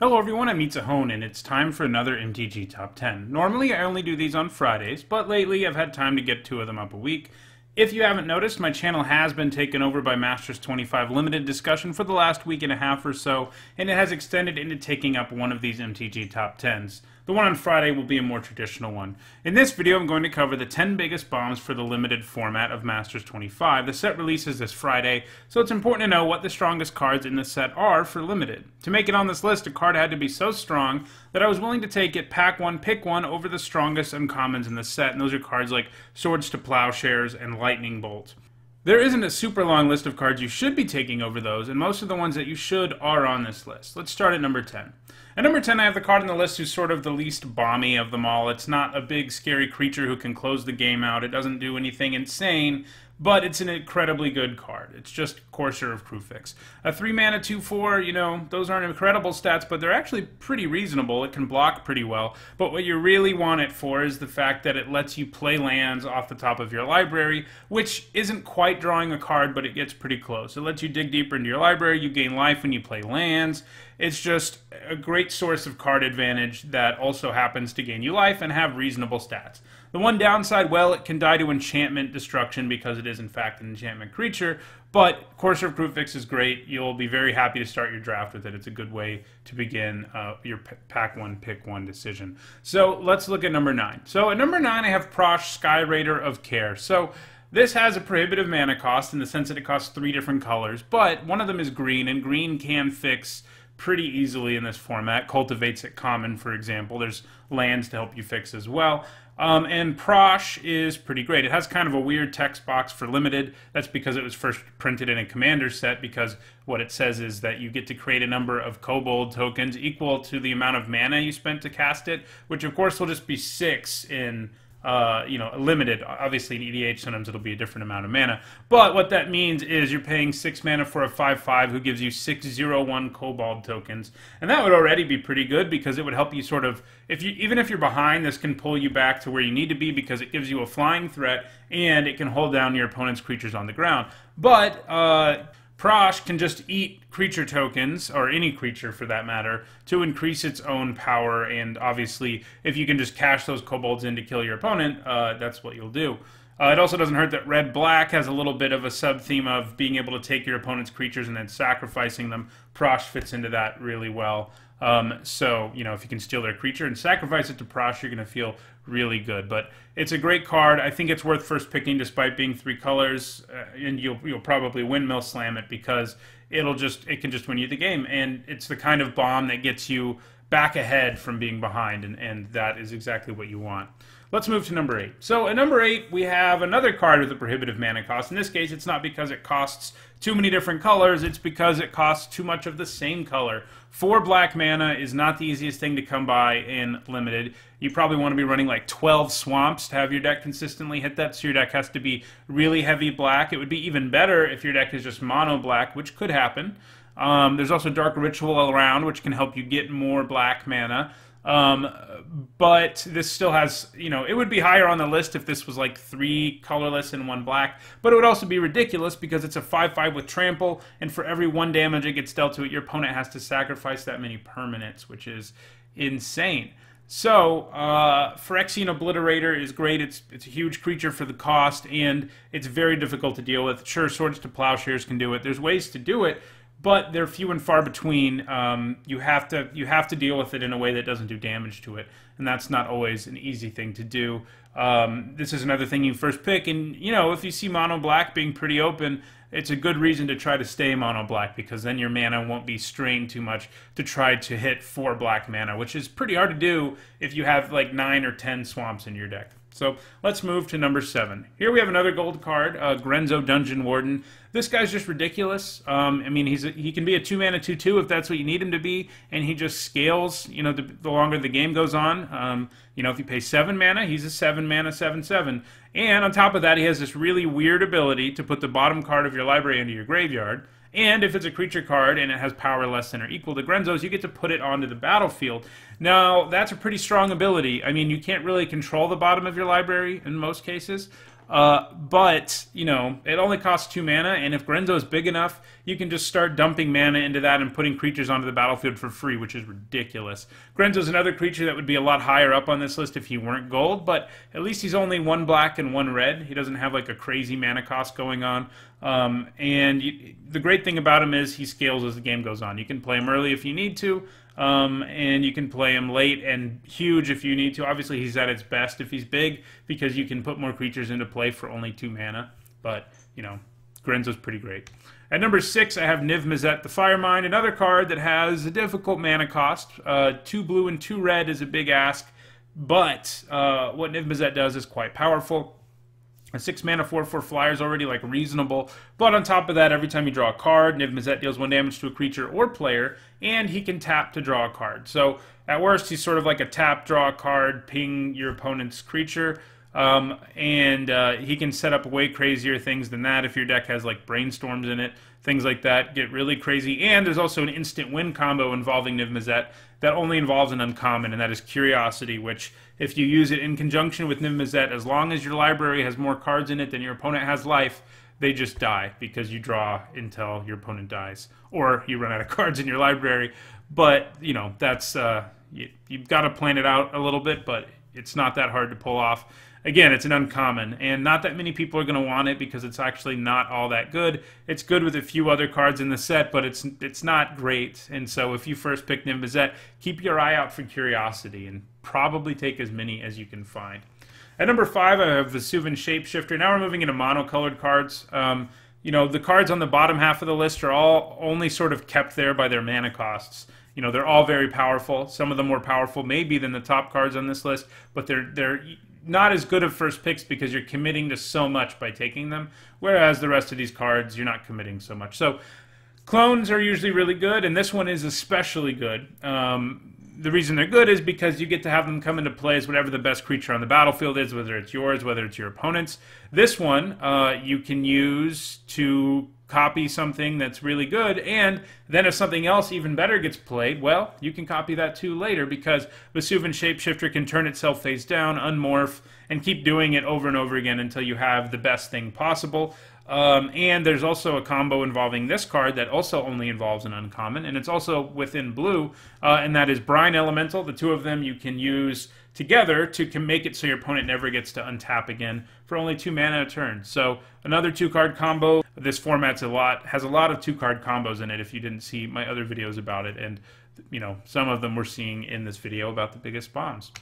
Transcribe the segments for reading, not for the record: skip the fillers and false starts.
Hello everyone, I'm Hone, and it's time for another MTG Top 10. Normally I only do these on Fridays, but lately I've had time to get 2 of them up a week. If you haven't noticed, my channel has been taken over by Masters 25 Limited discussion for the last week and a half or so, and it has extended into taking up one of these MTG Top 10s. The one on Friday will be a more traditional one. In this video, I'm going to cover the 10 biggest bombs for the limited format of Masters 25. The set releases this Friday, so it's important to know what the strongest cards in the set are for limited. To make it on this list, a card had to be so strong that I was willing to take it pack one, pick one over the strongest uncommons in the set, and those are cards like Swords to Plowshares and Lightning Bolt. There isn't a super long list of cards you should be taking over those, and most of the ones that you should are on this list. Let's start at number 10. At number 10, I have the card on the list who's sort of the least bomby of them all. It's not a big, scary creature who can close the game out. It doesn't do anything insane, but it's an incredibly good card. It's just Courser of Kruphix. A 3-mana 2/4, you know, those aren't incredible stats, but they're actually pretty reasonable. It can block pretty well. But what you really want it for is the fact that it lets you play lands off the top of your library, which isn't quite drawing a card, but it gets pretty close. It lets you dig deeper into your library. You gain life when you play lands. It's just a great source of card advantage that also happens to gain you life and have reasonable stats. The one downside, well, it can die to enchantment destruction because it is in fact an enchantment creature, but Courser of Kruphix is great. You'll be very happy to start your draft with it. It's a good way to begin your pack one, pick one decision. So let's look at number 9. So at number 9, I have Prosh, Sky Raider of Care. So this has a prohibitive mana cost in the sense that it costs 3 different colors, but one of them is green, and green can fix pretty easily in this format. Cultivates at common, for example. There's lands to help you fix as well. And Prosh is pretty great. It has kind of a weird text box for limited. That's because it was first printed in a commander set, because what it says is that you get to create a number of kobold tokens equal to the amount of mana you spent to cast it, which of course will just be 6 in limited. Obviously in EDH sometimes it'll be a different amount of mana, but what that means is you're paying 6 mana for a 5/5 who gives you 6/0/1 kobold tokens, and that would already be pretty good because it would help you sort of, even if you're behind, this can pull you back to where you need to be because it gives you a flying threat and it can hold down your opponent's creatures on the ground. But Prosh can just eat creature tokens, or any creature for that matter, to increase its own power, and obviously if you can just cash those kobolds in to kill your opponent, that's what you'll do. It also doesn't hurt that red-black has a little bit of a sub-theme of being able to take your opponent's creatures and then sacrificing them. Prosh fits into that really well. So, you know, if you can steal their creature and sacrifice it to Prosh, you're going to feel really good. But it's a great card. I think it's worth first picking despite being 3 colors, and you'll probably windmill slam it because it can just win you the game. And it's the kind of bomb that gets you back ahead from being behind, and that is exactly what you want. Let's move to number 8. So at number 8, we have another card with a prohibitive mana cost. In this case, it's not because it costs too many different colors, it's because it costs too much of the same color. 4 black mana is not the easiest thing to come by in limited. You probably want to be running like 12 swamps to have your deck consistently hit that, so your deck has to be really heavy black. It would be even better if your deck is just mono black, which could happen. There's also Dark Ritual around, which can help you get more black mana. But this still has, you know, it would be higher on the list if this was like 3 colorless and 1 black, but it would also be ridiculous because it's a 5/5 with trample, and for every 1 damage it gets dealt to it, your opponent has to sacrifice that many permanents, which is insane. So, Phyrexian Obliterator is great. It's a huge creature for the cost, and it's very difficult to deal with. Sure, Swords to Plowshares can do it. There's ways to do it, but they're few and far between. You have to deal with it in a way that doesn't do damage to it, and that's not always an easy thing to do. This is another thing you first pick, and you know, if you see mono black being pretty open, it's a good reason to try to stay mono black, because then your mana won't be strained too much to try to hit 4 black mana, which is pretty hard to do if you have like 9 or 10 swamps in your deck. So let's move to number 7. Here we have another gold card, Grenzo Dungeon Warden. This guy's just ridiculous. I mean, he can be a 2-mana 2/2 if that's what you need him to be, and he just scales, you know, the longer the game goes on. You know, if you pay 7 mana, he's a 7-mana 7/7. And on top of that, he has this really weird ability to put the bottom card of your library into your graveyard. And if it's a creature card and it has power less than or equal to Grenzo's, you get to put it onto the battlefield. Now, that's a pretty strong ability. I mean, you can't really control the bottom of your library in most cases, But, you know, it only costs 2 mana, and if Grenzo is big enough, you can just start dumping mana into that and putting creatures onto the battlefield for free, which is ridiculous. Grenzo's another creature that would be a lot higher up on this list if he weren't gold, but at least he's only 1 black and 1 red. He doesn't have like a crazy mana cost going on. The great thing about him is he scales as the game goes on. You can play him early if you need to, and you can play him late and huge if you need to. Obviously, he's at its best if he's big, because you can put more creatures into play for only 2 mana. But, you know, Grenzo's pretty great. At number 6, I have Niv-Mizzet the Firemind, another card that has a difficult mana cost. 2 blue and 2 red is a big ask, but what Niv-Mizzet does is quite powerful. A 6 mana 4/4 flyer is already like reasonable, but on top of that, every time you draw a card, Niv-Mizzet deals 1 damage to a creature or player, and he can tap to draw a card. So at worst, he's sort of like a tap, draw a card, ping your opponent's creature, and he can set up way crazier things than that if your deck has like brainstorms in it. Things like that get really crazy. And there's also an instant win combo involving Niv-Mizzet that only involves an uncommon, and that is Curiosity, which if you use it in conjunction with Niv-Mizzet, as long as your library has more cards in it than your opponent has life, they just die because you draw until your opponent dies, or you run out of cards in your library. But, you know, that's you've got to plan it out a little bit, but it's not that hard to pull off. Again, it's an uncommon, and not that many people are going to want it because it's actually not all that good. It's good with a few other cards in the set, but it's not great. And so if you first pick Niv-Mizzet, keep your eye out for Curiosity and probably take as many as you can find. At number 5, I have Vesuvan Shapeshifter. Now we're moving into monocolored cards. You know, the cards on the bottom half of the list are all only sort of kept there by their mana costs. You know, they're all very powerful. Some of them more powerful maybe than the top cards on this list, but they're not as good of first picks because you're committing to so much by taking them, whereas the rest of these cards, you're not committing so much. So clones are usually really good, and this one is especially good. The reason they're good is because you get to have them come into play as whatever the best creature on the battlefield is, whether it's yours, whether it's your opponent's. This one you can use to copy something that's really good, and then if something else even better gets played, well, you can copy that too later, because Vesuvan Shapeshifter can turn itself face down, unmorph, and keep doing it over and over again until you have the best thing possible. And there's also a combo involving this card that also only involves an uncommon, and it's also within blue, and that is Brine Elemental. The two of them you can use together to make it so your opponent never gets to untap again for only 2 mana a turn. So another 2-card combo. This format's has a lot of 2-card combos in it if you didn't see my other videos about it, and you know, some of them we're seeing in this video about the biggest bombs.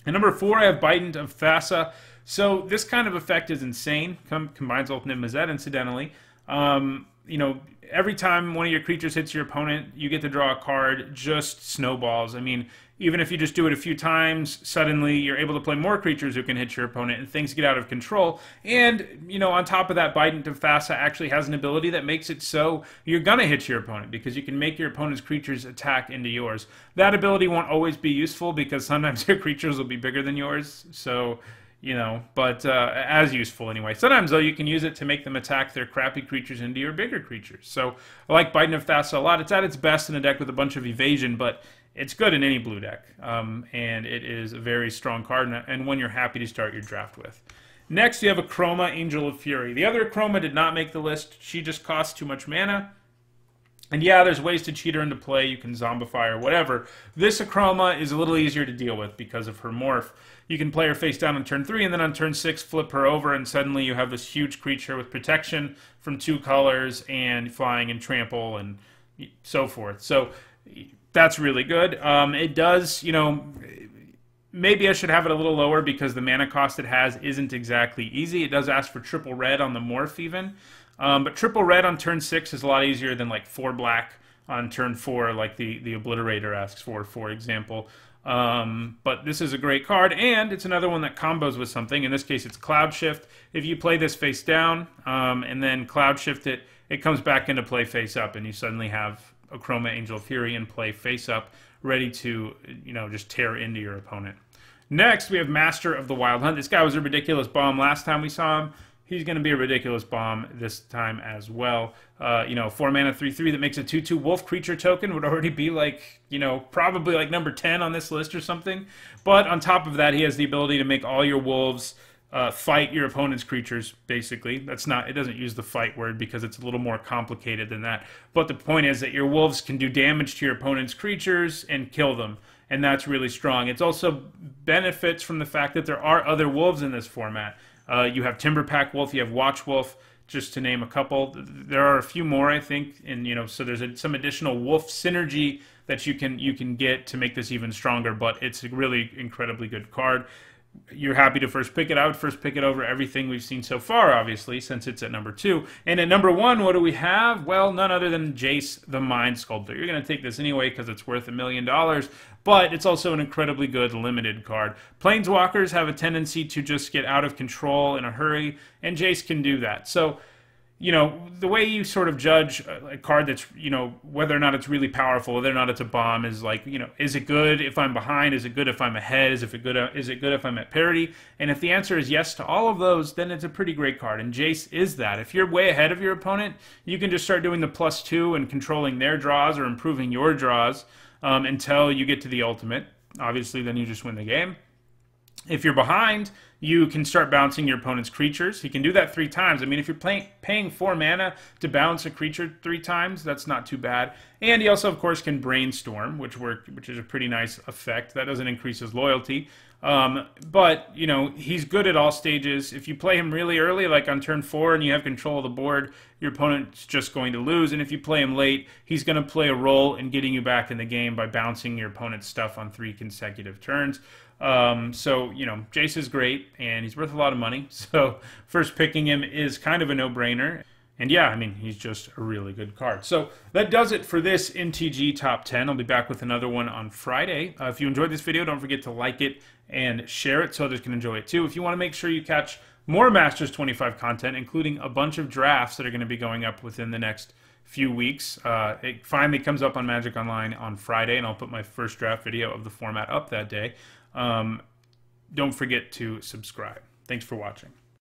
At number 4, I have Bident of Thassa. So this kind of effect is insane. Combines both Niv-Mizzet, incidentally. You know, every time one of your creatures hits your opponent, you get to draw a card. Just snowballs. I mean, even if you just do it a few times, suddenly you're able to play more creatures who can hit your opponent, and things get out of control. And, you know, on top of that, Bident of Thassa actually has an ability that makes it so you're going to hit your opponent, because you can make your opponent's creatures attack into yours. That ability won't always be useful, because sometimes your creatures will be bigger than yours, so, you know, but as useful anyway. Sometimes, though, you can use it to make them attack their crappy creatures into your bigger creatures. So I like Bident of Thassa a lot. It's at its best in a deck with a bunch of evasion, but it's good in any blue deck, and it is a very strong card, and one you're happy to start your draft with. Next, you have a Croma, Angel of Fury. The other Croma did not make the list. She just costs too much mana. And yeah, there's ways to cheat her into play. You can zombify or whatever. This Croma is a little easier to deal with because of her morph. You can play her face down on turn 3, and then on turn 6, flip her over, and suddenly you have this huge creature with protection from 2 colors, and flying and trample, and so forth. So that's really good. It does, you know, maybe I should have it a little lower because the mana cost it has isn't exactly easy. It does ask for triple red on the morph even. But triple red on turn 6 is a lot easier than like 4 black on turn 4, like the Obliterator asks for example. But this is a great card, and it's another one that combos with something. In this case, it's Cloud Shift. If you play this face down and then Cloud Shift it, it comes back into play face up, and you suddenly have a Croma Angel of Fury in play face up, ready to, you know, just tear into your opponent. Next, we have Master of the Wild Hunt. This guy was a ridiculous bomb last time we saw him. He's going to be a ridiculous bomb this time as well. You know, 4 mana, 3/3 that makes a 2/2 wolf creature token would already be like, you know, probably like number 10 on this list or something. But on top of that, he has the ability to make all your wolves fight your opponent's creatures, basically. It doesn't use the fight word because it's a little more complicated than that. But the point is that your wolves can do damage to your opponent's creatures and kill them. And that's really strong. It also benefits from the fact that there are other wolves in this format. You have Timberpack Wolf, you have Watch Wolf, just to name a couple. There are a few more, I think, and so there's some additional wolf synergy that you can get to make this even stronger. But it's a really incredibly good card. You're happy to first pick it out, first pick it over everything we've seen so far, obviously, since it's at number 2. And at number 1, what do we have? Well, none other than Jace the Mind Sculptor. You're going to take this anyway because it's worth $1 million, but it's also an incredibly good limited card. Planeswalkers have a tendency to just get out of control in a hurry, and Jace can do that. So, the way you sort of judge a card that's, whether or not it's really powerful, whether or not it's a bomb, is like, is it good if I'm behind? Is it good if I'm ahead? Is it good if I'm at parity? And if the answer is yes to all of those, then it's a pretty great card. And Jace is that. If you're way ahead of your opponent, you can just start doing the +2 and controlling their draws or improving your draws until you get to the ultimate. Obviously, then you just win the game. If you're behind, you can start bouncing your opponent's creatures. He can do that 3 times. I mean, if you're paying 4 mana to bounce a creature 3 times, that's not too bad. And he also, of course, can brainstorm, which is a pretty nice effect. That doesn't increase his loyalty. But, he's good at all stages. If you play him really early, like on turn 4, and you have control of the board, your opponent's just going to lose. And if you play him late, he's going to play a role in getting you back in the game by bouncing your opponent's stuff on 3 consecutive turns. So, Jace is great, and he's worth a lot of money. So, first picking him is kind of a no-brainer. And yeah, I mean, he's just a really good card. So, that does it for this MTG Top 10. I'll be back with another one on Friday. If you enjoyed this video, don't forget to like it and share it so others can enjoy it too. If you want to make sure you catch more Masters 25 content, including a bunch of drafts that are going to be going up within the next few weeks. It finally comes up on Magic Online on Friday, and I'll put my first draft video of the format up that day. Don't forget to subscribe. Thanks for watching.